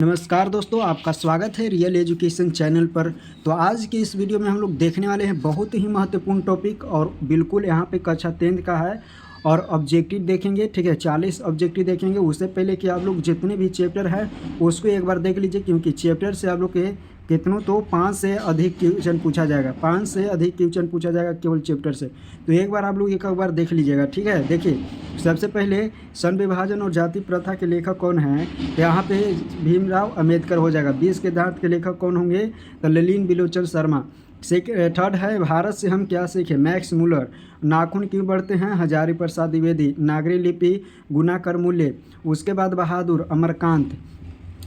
नमस्कार दोस्तों, आपका स्वागत है रियल एजुकेशन चैनल पर। तो आज की इस वीडियो में हम लोग देखने वाले हैं बहुत ही महत्वपूर्ण टॉपिक और बिल्कुल यहाँ पे कक्षा 10 का है और ऑब्जेक्टिव देखेंगे। ठीक है, 40 ऑब्जेक्टिव देखेंगे। उससे पहले कि आप लोग जितने भी चैप्टर है उसको एक बार देख लीजिए, क्योंकि चैप्टर से आप लोग के कितनों तो 5 से अधिक क्वेश्चन पूछा जाएगा। 5 से अधिक क्वेश्चन पूछा जाएगा केवल चैप्टर से। तो एक बार आप लोग एक बार देख लीजिएगा। ठीक है, देखिए सबसे पहले सन विभाजन और जाति प्रथा के लेखक कौन हैं? यहाँ पे भीमराव अंबेडकर हो जाएगा। 20 के दांत के लेखक कौन होंगे? तो ललिन बिलोचन शर्मा। थर्ड है भारत से हम क्या सीखें? Max Muller. नाखून क्यों बढ़ते हैं? हजारी प्रसाद द्विवेदी। नागरी लिपि गुना कर मूल्य। उसके बाद बहादुर अमरकांत।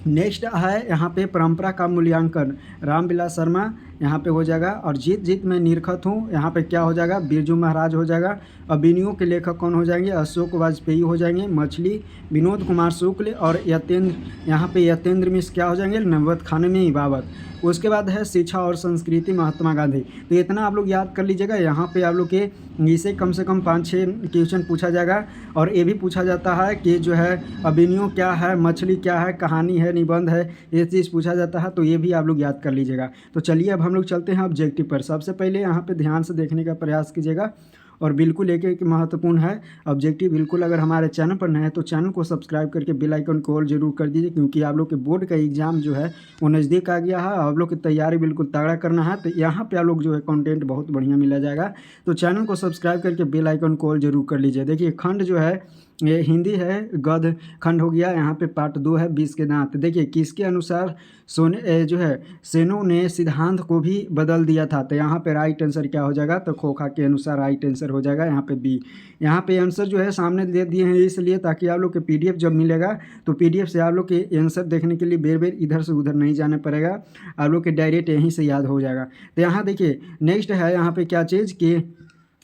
नेक्स्ट है यहाँ पे परंपरा का मूल्यांकन, रामविलास शर्मा यहाँ पे हो जाएगा। और जीत जीत में निरखत हूँ, यहाँ पे क्या हो जाएगा? बिरजू महाराज हो जाएगा। अभिनयों के लेखक कौन हो जाएंगे? अशोक वाजपेयी हो जाएंगे। मछली विनोद कुमार शुक्ल। और यतेंद्र, यहाँ पे यतेंद्र मिश्र क्या हो जाएंगे? नवबत खाने में इबावत। उसके बाद है शिक्षा और संस्कृति, महात्मा गांधी। तो इतना आप लोग याद कर लीजिएगा। यहाँ पे आप लोग के इसे कम से कम 5-6 क्वेश्चन पूछा जाएगा। और ये भी पूछा जाता है कि जो है अभिनयों क्या है, मछली क्या है, कहानी है, निबंध है, ये चीज़ पूछा जाता है। तो ये भी आप लोग याद कर लीजिएगा। तो चलिए अब हम लोग चलते हैं ऑब्जेक्टिव पर। सबसे पहले यहाँ पे ध्यान से देखने का प्रयास कीजिएगा और बिल्कुल एक एक महत्वपूर्ण है ऑब्जेक्टिव। बिल्कुल अगर हमारे चैनल पर नए हैं तो चैनल को सब्सक्राइब करके बेल आइकन को ऑल जरूर कर दीजिए, क्योंकि आप लोग के बोर्ड का एग्जाम जो है वो नज़दीक आ गया है। आप लोग की तैयारी बिल्कुल तगड़ा करना है। तो यहाँ पे आप लोग जो है कंटेंट बहुत बढ़िया मिला जाएगा। तो चैनल को सब्सक्राइब करके बेल आइकन को ऑल जरूर कर लीजिए। देखिए खंड जो है ये हिंदी है, गद्य खंड हो गया। यहाँ पे पार्ट 2 है 20 के दांत। देखिए किसके अनुसार जो है सेनों ने सिद्धांत को भी बदल दिया था? तो यहाँ पे राइट आंसर क्या हो जाएगा? तो खोखा के अनुसार राइट आंसर हो जाएगा यहाँ पे बी। यहाँ पे आंसर जो है सामने दे दिए हैं इसलिए ताकि आप लोग के पीडीएफ जब मिलेगा तो पीडीएफ से आप लोग के आंसर देखने के लिए बेर बेर इधर से उधर नहीं जाना पड़ेगा, आप लोग के डायरेक्ट यहीं से याद हो जाएगा। तो यहाँ देखिए नेक्स्ट है यहाँ पे क्या चीज़ कि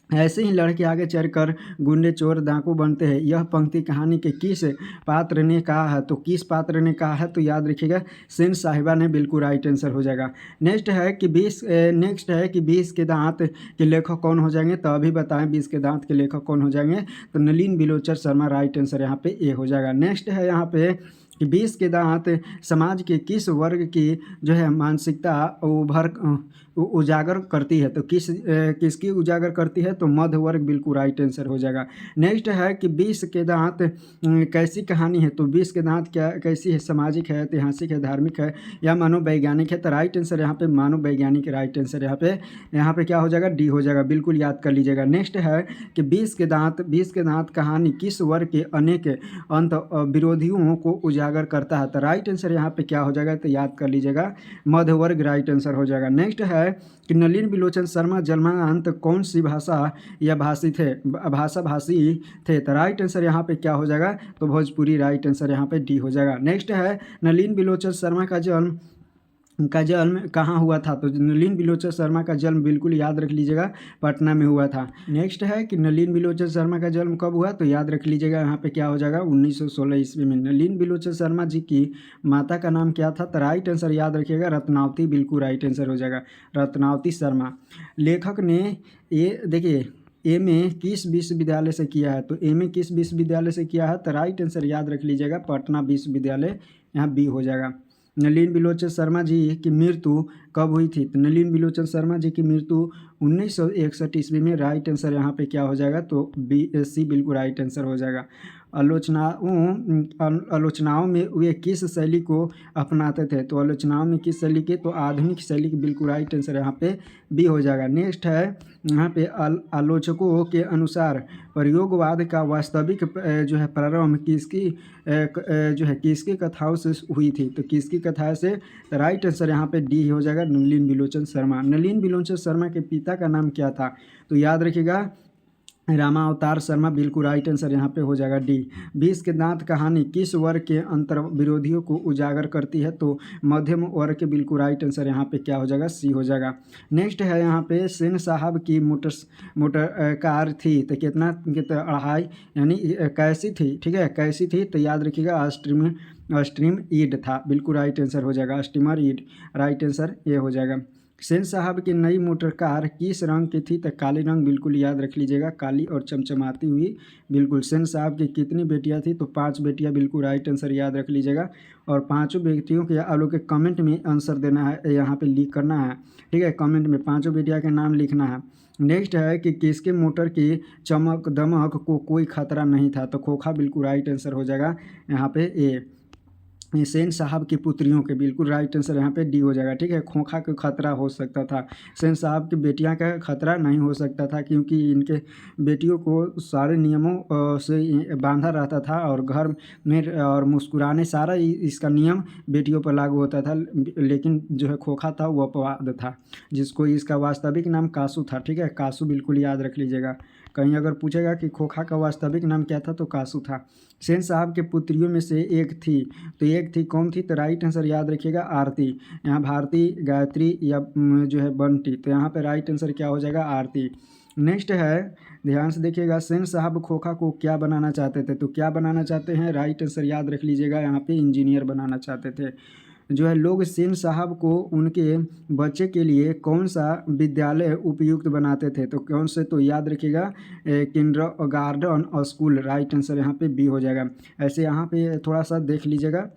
ऐसे ही लड़के आगे चढ़कर गुंडे चोर डाकू बनते हैं। यह पंक्ति कहानी के किस पात्र ने कहा है? तो किस पात्र ने कहा है? तो याद रखिएगा सेन साहिबा ने। बिल्कुल राइट आंसर हो जाएगा। नेक्स्ट है कि 20 के दांत के लेखक कौन हो जाएंगे? तो अभी बताएं 20 के दांत के लेखक कौन हो जाएंगे? तो नलिन बिलोचन शर्मा। राइट आंसर यहाँ पे ए हो जाएगा। नेक्स्ट है यहाँ पे कि 20 के दांत समाज के किस वर्ग की जो है मानसिकता उजागर करती है? तो किसकी उजागर करती है? तो मध्य वर्ग। बिल्कुल राइट आंसर हो जाएगा। नेक्स्ट है कि 20 के दांत कैसी कहानी है? तो 20 के दांत क्या कैसी है? सामाजिक है, ऐतिहासिक है, धार्मिक है या मनोवैज्ञानिक है? तो राइट आंसर यहाँ पे मनोवैज्ञानिक। राइट आंसर यहाँ पे क्या हो जाएगा? डी हो जाएगा। बिल्कुल याद कर लीजिएगा। नेक्स्ट है कि 20 के दांत कहानी किस वर्ग के अनेक अंत विरोधियों को उजागर करता है? तो राइट आंसर यहाँ पे क्या हो जाएगा? तो याद कर लीजिएगा मध्य वर्ग। राइट आंसर हो जाएगा। नेक्स्ट है कि नलिन बिलोचन शर्मा जन्मांत कौन सी भाषा या भाषी थे? तो राइट आंसर यहाँ पे क्या हो जाएगा? तो भोजपुरी। राइट आंसर यहाँ पे डी हो जाएगा। नेक्स्ट है नलिन बिलोचन शर्मा का जन्म कहाँ हुआ था? तो नलिन बिलोचन शर्मा का जन्म बिल्कुल याद रख लीजिएगा पटना में हुआ था। नेक्स्ट है कि नलिन बिलोचन शर्मा का जन्म कब हुआ? तो याद रख लीजिएगा यहाँ पे क्या हो जाएगा? 1916 ईस्वी में। नलिन बिलोचन शर्मा जी की माता का नाम क्या था? तो राइट आंसर याद रखिएगा रत्नावती। बिल्कुल राइट आंसर हो जाएगा रत्नावती शर्मा। लेखक ने ये देखिए एमए किस विश्वविद्यालय से किया है? तो एमए किस विश्वविद्यालय से किया है? तो राइट आंसर याद रख लीजिएगा पटना विश्वविद्यालय। यहाँ बी हो जाएगा। नलिन बिलोचन शर्मा जी की मृत्यु कब हुई थी? तो नलिन बिलोचन शर्मा जी की मृत्यु 1961 ईस्वी में। राइट आंसर यहाँ पे क्या हो जाएगा? तो सी बिल्कुल राइट आंसर हो जाएगा। आलोचनाओं में वे किस शैली को अपनाते थे? तो आलोचनाओं में किस शैली के? तो आधुनिक शैली की। बिल्कुल राइट आंसर यहाँ पे बी हो जाएगा। नेक्स्ट है यहाँ पे आलोचकों के अनुसार प्रयोगवाद का वास्तविक जो है प्रारंभ किसकी कथाओं से हुई थी? तो किसकी कथा से? राइट आंसर यहाँ पे डी हो जाएगा नलिन बिलोचन शर्मा। नलिन बिलोचन शर्मा के पिता का नाम क्या था? तो याद रखिएगा रामा अवतार शर्मा। बिल्कुल राइट आंसर यहाँ पे हो जाएगा डी। 20 के दांत कहानी किस वर्ग के अंतर विरोधियों को उजागर करती है? तो मध्यम वर्ग के। बिल्कुल राइट आंसर यहाँ पे क्या हो जाएगा? सी हो जाएगा। नेक्स्ट है यहाँ पे सेन साहब की मोटर कार थी तो कितना 2.5 यानी कैसी थी? ठीक है, कैसी थी? तो याद रखिएगा स्ट्रीम ईड था। बिल्कुल राइट आंसर हो जाएगा स्टीमर ईड। राइट आंसर ये हो जाएगा। सेन साहब की नई मोटर कार किस रंग की थी? तो काले रंग, बिल्कुल याद रख लीजिएगा, काली और चमचमाती हुई। बिल्कुल। सेन साहब की कितनी बेटियां थी? तो 5 बेटियां, बिल्कुल राइट आंसर याद रख लीजिएगा। और 5 बेटियों के आप लोग के कमेंट में आंसर देना है, यहाँ पे लिख करना है, ठीक है। कमेंट में 5 बेटियां के नाम लिखना है। नेक्स्ट है कि किसके मोटर की चमक दमक को कोई खतरा नहीं था? तो खोखा, बिल्कुल राइट आंसर हो जाएगा यहाँ पे ए। सेन साहब की पुत्रियों के, बिल्कुल राइट आंसर यहाँ पे डी हो जाएगा, ठीक है। खोखा का खतरा हो सकता था, सेन साहब की बेटियां का खतरा नहीं हो सकता था, क्योंकि इनके बेटियों को सारे नियमों से बांधा रहता था, और घर में और मुस्कुराने, सारा इसका नियम बेटियों पर लागू होता था। लेकिन जो है खोखा था वो अपवाद था, जिसको इसका वास्तविक नाम कासू था, ठीक है। कासू बिल्कुल याद रख लीजिएगा। कहीं अगर पूछेगा कि खोखा का वास्तविक नाम क्या था, तो कासू था। सेन साहब के पुत्रियों में से एक थी, तो एक थी, कौन थी? तो राइट आंसर याद रखिएगा आरती। यहाँ भारती, गायत्री या जो है बंटी, तो यहाँ पे राइट आंसर क्या हो जाएगा? आरती। नेक्स्ट है, ध्यान से देखिएगा, सेन साहब खोखा को क्या बनाना चाहते थे? तो क्या बनाना चाहते हैं? राइट आंसर याद रख लीजिएगा, यहाँ पे इंजीनियर बनाना चाहते थे। जो है लोग सेन साहब को उनके बच्चे के लिए कौन सा विद्यालय उपयुक्त बनाते थे? तो कौन से? तो याद रखिएगा किंडरगार्टन और स्कूल, राइट आंसर यहाँ पे बी हो जाएगा। ऐसे यहाँ पे थोड़ा सा देख लीजिएगा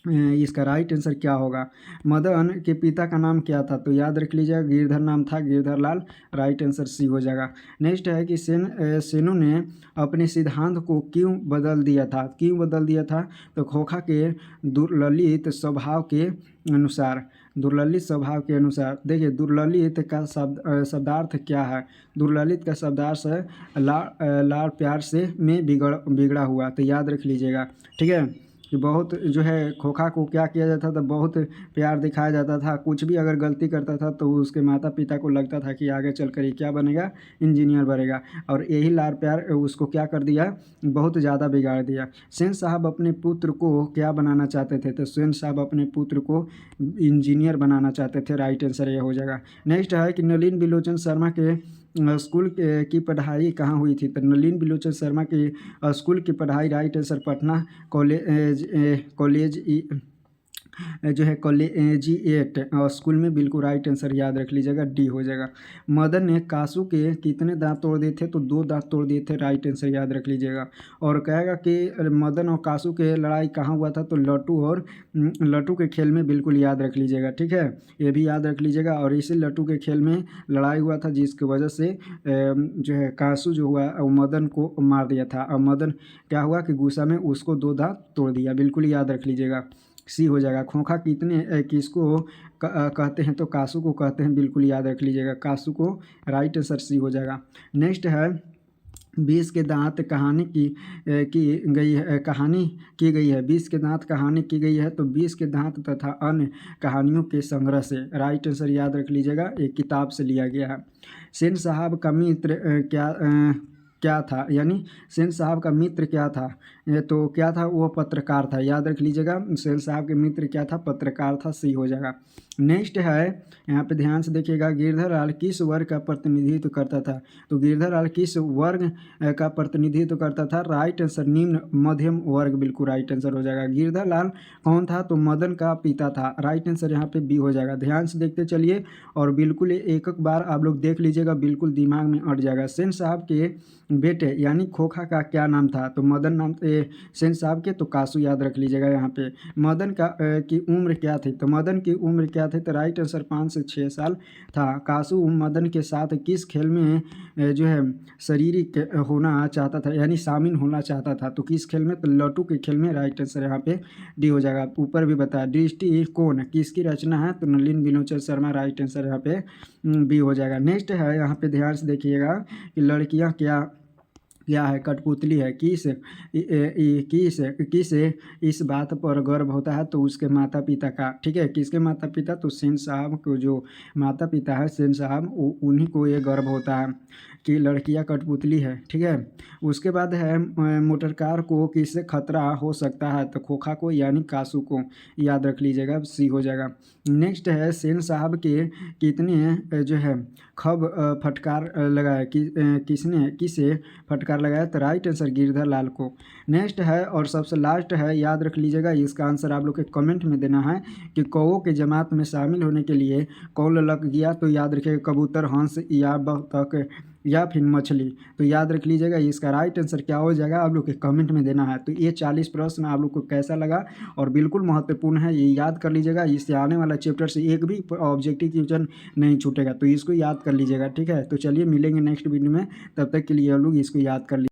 इसका राइट आंसर क्या होगा। मदन के पिता का नाम क्या था? तो याद रख लीजिएगा गिरधर नाम था, गिरधर लाल, राइट आंसर सी हो जाएगा। नेक्स्ट है कि सेनों ने अपने सिद्धांत को क्यों बदल दिया था? क्यों बदल दिया था? तो खोखा के दुर्ललित स्वभाव के अनुसार, दुर्ललित स्वभाव के अनुसार। देखिए दुर्ललित का शब्दार्थ क्या है? दुर्ललित का शब्दार्थ है लाड़ प्यार से में बिगड़ा हुआ, तो याद रख लीजिएगा, ठीक है। कि बहुत जो है खोखा को क्या किया जाता था? बहुत प्यार दिखाया जाता था। कुछ भी अगर गलती करता था तो उसके माता पिता को लगता था कि आगे चल कर ये क्या बनेगा? इंजीनियर बनेगा। और यही लाड़ प्यार उसको क्या कर दिया? बहुत ज़्यादा बिगाड़ दिया। सेन साहब अपने पुत्र को क्या बनाना चाहते थे? तो सेन साहब अपने पुत्र को इंजीनियर बनाना चाहते थे, राइट आंसर ये हो जाएगा। नेक्स्ट है कि नलिन बिलोचन शर्मा के स्कूल की पढ़ाई कहाँ हुई थी? तो नलिन बिलोचन शर्मा की स्कूल की पढ़ाई, राइट आंसर पटना कॉलेज जो है कॉलेजिएट स्कूल में, बिल्कुल राइट आंसर याद रख लीजिएगा, डी हो जाएगा। मदन ने कासू के कितने दांत तोड़ दिए थे? तो 2 दांत तोड़ दिए थे, राइट आंसर याद रख लीजिएगा। और कहेगा कि मदन और कासू के लड़ाई कहाँ हुआ था? तो लट्टू के खेल में, बिल्कुल याद रख लीजिएगा, ठीक है। ये भी याद रख लीजिएगा। और इसी लट्टू के खेल में लड़ाई हुआ था, जिसकी वजह से जो है कासू जो हुआ वो मदन को मार दिया था, और मदन क्या हुआ कि गुस्सा में उसको 2 दांत तोड़ दिया, बिल्कुल याद रख लीजिएगा, सी हो जाएगा। खोखा किसको कहते हैं? तो कासू को कहते हैं, बिल्कुल याद रख लीजिएगा, कासू को, राइट आंसर सी हो जाएगा। नेक्स्ट है 20 के दांत कहानी की गई है। 20 के दांत कहानी की गई है, तो 20 के दांत तथा अन्य कहानियों के संग्रह से, राइट आंसर याद रख लीजिएगा, एक किताब से लिया गया है। सेन साहब का मित्र क्या था? यानी सेन साहब का मित्र क्या था? तो क्या था? वो पत्रकार था, याद रख लीजिएगा। सेन साहब के मित्र क्या था? पत्रकार था, सी हो जाएगा। नेक्स्ट है, यहाँ पे ध्यान से देखिएगा, गिरधर लाल किस वर्ग का प्रतिनिधित्व करता था? तो गिरधर लाल किस वर्ग का प्रतिनिधित्व करता था? राइट आंसर निम्न मध्यम वर्ग, बिल्कुल राइट आंसर हो जाएगा। गिरधर लाल कौन था? तो मदन का पिता था, राइट आंसर यहाँ पे बी हो जाएगा। ध्यान से देखते चलिए, और बिल्कुल एक एक बार आप लोग देख लीजिएगा, बिल्कुल दिमाग में अट जाएगा। सेन साहब के बेटे यानी खोखा का क्या नाम था? तो मदन नाम सेन साहब के, तो कासू याद रख लीजिएगा यहाँ पे। मदन की उम्र क्या थी? तो मदन की उम्र क्या थी? तो राइट आंसर 5 से 6 साल था। कासू मदन के साथ किस खेल में जो है शारीरिक होना चाहता था, यानी शामिल होना चाहता था? तो किस खेल में? तो लट्टू के खेल में, राइट आंसर यहाँ पे डी हो जाएगा। ऊपर भी बताया, दृष्टिकोण किसकी रचना है? तो नलिन बिलोचन शर्मा, राइट आंसर यहाँ पे बी हो जाएगा। नेक्स्ट है, यहाँ पे ध्यान से देखिएगा कि लड़कियाँ क्या है? कठपुतली है। किस इस बात पर गर्व होता है? तो उसके माता पिता का, ठीक है। किसके माता पिता? तो सेन साहब को जो माता पिता है सेन साहब, उन्हीं को ये गर्व होता है कि लड़कियां कठपुतली है, ठीक है। उसके बाद है मोटर कार को किससे खतरा हो सकता है? तो खोखा को, यानी कासू को, याद रख लीजिएगा, सी हो जाएगा। नेक्स्ट है, सेन साहब के कितने जो है फटकार लगाए, किसे फटकार बेकार लगाया, तो राइट आंसर गिरधर लाल को। नेक्स्ट है और सबसे लास्ट है, याद रख लीजिएगा, इसका आंसर आप लोग के कमेंट में देना है कि कौओं के जमात में शामिल होने के लिए कौन लग गया, तो याद रखिएगा कबूतर, हंस या बतख या फिर मछली। तो याद रख लीजिएगा इसका राइट आंसर क्या हो जाएगा, आप लोग के कमेंट में देना है। तो ये 40 प्रश्न आप लोग को कैसा लगा, और बिल्कुल महत्वपूर्ण है, ये याद कर लीजिएगा। इससे आने वाला चैप्टर से एक भी ऑब्जेक्टिव क्वेश्चन नहीं छूटेगा, तो इसको याद कर लीजिएगा, ठीक है। तो चलिए मिलेंगे नेक्स्ट वीडियो में, तब तक के लिए आप लोग इसको याद कर लीजिए।